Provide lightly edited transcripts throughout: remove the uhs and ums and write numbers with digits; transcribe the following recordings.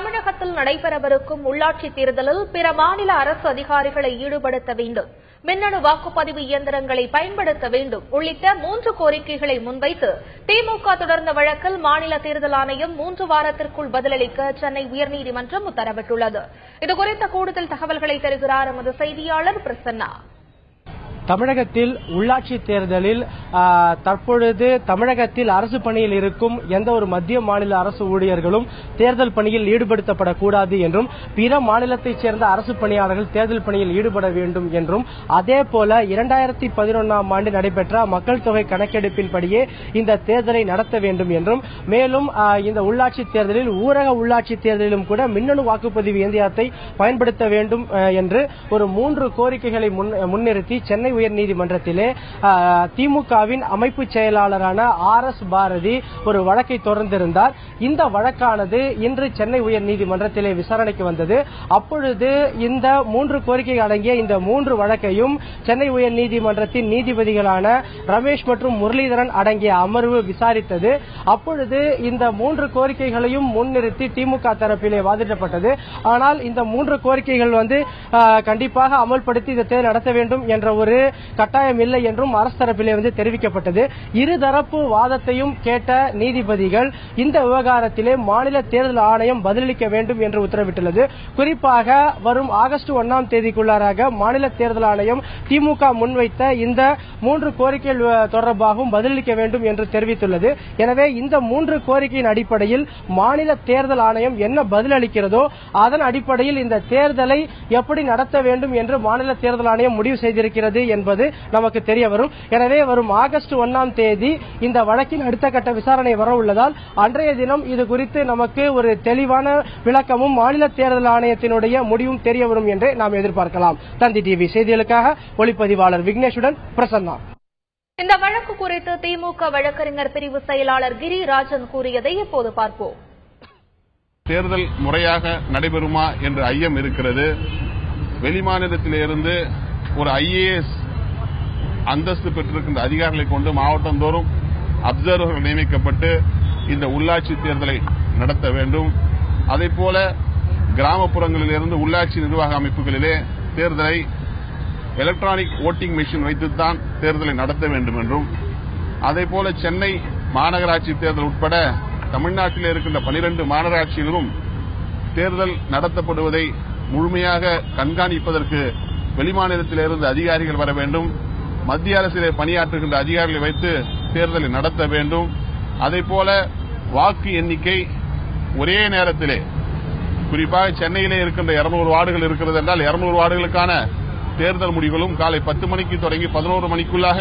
தமிழகத்தில் நடைபெறவிருக்கும் உள்ளாட்சித் தேர்தலில் பிற மாநில அரசு அதிகாரிகளை ஈடுபடுத்த வேண்டும், மின்னணு வாக்குப்பதிவு இயந்திரங்களை பயன்படுத்த வேண்டும் உள்ளிட்ட 3 கோரிக்கைகளை முன்வைத்து திமுக தொடர்ந்த வழக்கில் மாநில தேர்தல் ஆணையம் 3 வாரத்திற்குள் பதிலளிக்க சென்னை உயர்நீதிமன்றம் உத்தரவிட்டுள்ளது. இதுகுறித்த கூடுதல் தகவல்களை தருகிறார் எமது செய்தியாளர் பிரசன்னா. தமிழகத்தில் உள்ளாட்சி தேர்தலில் தற்பொழுது தமிழகத்தில் அரசு பணியில் இருக்கும் எந்த ஒரு மத்திய மாநில அரசு ஊழியர்களும் தேர்தல் பணியில் ஈடுபடுத்தப்படக்கூடாது என்றும், பிற மாநிலத்தைச் சேர்ந்த அரசு பணியாளர்கள் தேர்தல் பணியில் ஈடுபட வேண்டும் என்றும், அதேபோல 2011ஆம் ஆண்டு நடைபெற்ற மக்கள் தொகை கணக்கெடுப்பின்படியே இந்த தேர்தலை நடத்த வேண்டும் என்றும், மேலும் இந்த உள்ளாட்சி தேர்தலில் ஊரக உள்ளாட்சி தேர்தலிலும் கூட மின்னணு வாக்குப்பதிவு இயந்திரத்தை பயன்படுத்த வேண்டும் என்று ஒரு 3 கோரிக்கைகளை முன்னிறுத்தி சென்னை உயர்நீதிமன்றத்திலே திமுகவின் அமைப்பு செயலாளரான RS பாரதி ஒரு வழக்கை தொடர்ந்திருந்தார். இந்த வழக்கானது இன்று சென்னை உயர்நீதிமன்றத்திலே விசாரணைக்கு வந்தது. அப்பொழுது இந்த 3 கோரிக்கைகள் அடங்கிய இந்த 3 வழக்கையும் சென்னை உயர்நீதிமன்றத்தின் நீதிபதிகளான ரமேஷ் மற்றும் முரளிதரன் அடங்கிய அமர்வு விசாரித்தது. அப்பொழுது இந்த 3 கோரிக்கைகளையும் முன்னிறுத்தி திமுக தரப்பிலே வாதிடப்பட்டது. ஆனால் இந்த 3 கோரிக்கைகள் கண்டிப்பாக அமல்படுத்தி இந்த தேர்தல் நடத்த வேண்டும் என்ற ஒரு கட்டாயம் இல்லை என்றும் அரசு தரப்பிலே தெரிவிக்கப்பட்டது. இருதரப்பு வாதத்தையும் கேட்ட நீதிபதிகள் இந்த விவகாரத்திலே மாநில தேர்தல் ஆணையம் பதிலளிக்க வேண்டும் என்று உத்தரவிட்டுள்ளது. குறிப்பாக வரும் ஆகஸ்ட் 1ஆம் தேதிக்குள்ளாக மாநில தேர்தல் ஆணையம் திமுக முன்வைத்த இந்த 3 கோரிக்கைகள் தொடர்பாகவும் பதிலளிக்க வேண்டும் என்று தெரிவித்துள்ளது. எனவே இந்த 3 கோரிக்கையின் அடிப்படையில் மாநில தேர்தல் ஆணையம் என்ன பதிலளிக்கிறதோ அதன் அடிப்படையில் இந்த தேர்தலை எப்படி நடத்த வேண்டும் என்று மாநில தேர்தல் ஆணையம் முடிவு செய்திருக்கிறது என்பது நமக்கு தெரிய வரும். எனவே வரும் ஆகஸ்ட் 1ஆம் தேதி இந்த வழக்கின் அடுத்த கட்ட விசாரணை வர உள்ளதால் அன்றைய தினம் இது குறித்து நமக்கு ஒரு தெளிவான விளக்கமும் மாநில தேர்தல் ஆணையத்தினுடைய முடிவும் தெரிய வரும் என்று நாம் எதிர்பார்க்கலாம். தந்தி டிவி செய்திகளுக்காக ஒளிப்பதிவாளர் விக்னேஷுடன் பிரசன்னா. இந்த வழக்கு குறித்து திமுக வழக்கறிஞர் பிரிவு செயலாளர் கிரிராஜன் கூறியதை இப்போது பார்ப்போம். தேர்தல் முறையாக நடைபெறுமா என்ற ஐயம் இருக்கிறது. வெளிமாநிலத்திலிருந்து ஒரு IAS அந்தஸ்து பெற்றிருக்கின்ற அதிகாரிகளை கொண்டு மாவட்டந்தோறும் அப்சர்வர்கள் நியமிக்கப்பட்டு இந்த உள்ளாட்சி தேர்தலை நடத்த வேண்டும். அதேபோல கிராமப்புறங்களில் இருந்து உள்ளாட்சி நிர்வாக அமைப்புகளிலே தேர்தலை எலக்ட்ரானிக் ஓட்டிங் மெஷின் வைத்துத்தான் தேர்தலை நடத்த வேண்டும் என்றும், அதேபோல சென்னை மாநகராட்சி தேர்தல் உட்பட தமிழ்நாட்டில் இருக்கின்ற 12 மாநகராட்சிகளிலும் தேர்தல் நடத்தப்படுவதை முழுமையாக கண்காணிப்பதற்கு வெளிமாநிலத்திலிருந்து அதிகாரிகள் வர வேண்டும். மத்திய அரசிலே பணியாற்றுகின்ற அதிகாரிகளை வைத்து தேர்தலை நடத்த வேண்டும். அதேபோல வாக்கு எண்ணிக்கை ஒரே நேரத்திலே, குறிப்பாக சென்னையிலே இருக்கின்ற 200 வார்டுகள் இருக்கிறது என்றால் 200 வார்டுகளுக்கான தேர்தல் முடிவுகளும் காலை 10 மணிக்கு தொடங்கி 11 மணிக்குள்ளாக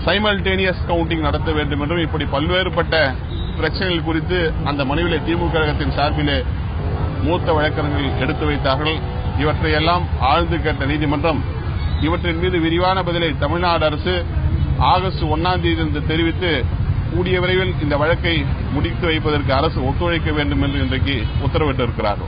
சைமல்டேனியஸ் கவுண்டிங் நடத்த வேண்டும் என்றும், இப்படி பல்வேறுபட்ட பிரச்சனைகள் குறித்து அந்த மனுவிலே திமுக கழகத்தின் சார்பிலே மூத்த வழக்கறிஞர்கள் எடுத்து வைத்தார்கள். இவற்றையெல்லாம் ஆழ்ந்து கேட்ட நீதிமன்றம் இவற்றின் மீது விரிவான பதிலை தமிழ்நாடு அரசு ஆகஸ்ட் 1ஆம் தேதி என்று தெரிவித்து கூடிய விரைவில் இந்த வழக்கை முடித்து வைப்பதற்கு அரசு ஒத்துழைக்க வேண்டும் என்று இன்றைக்கு உத்தரவிட்டிருக்கிறார்கள்.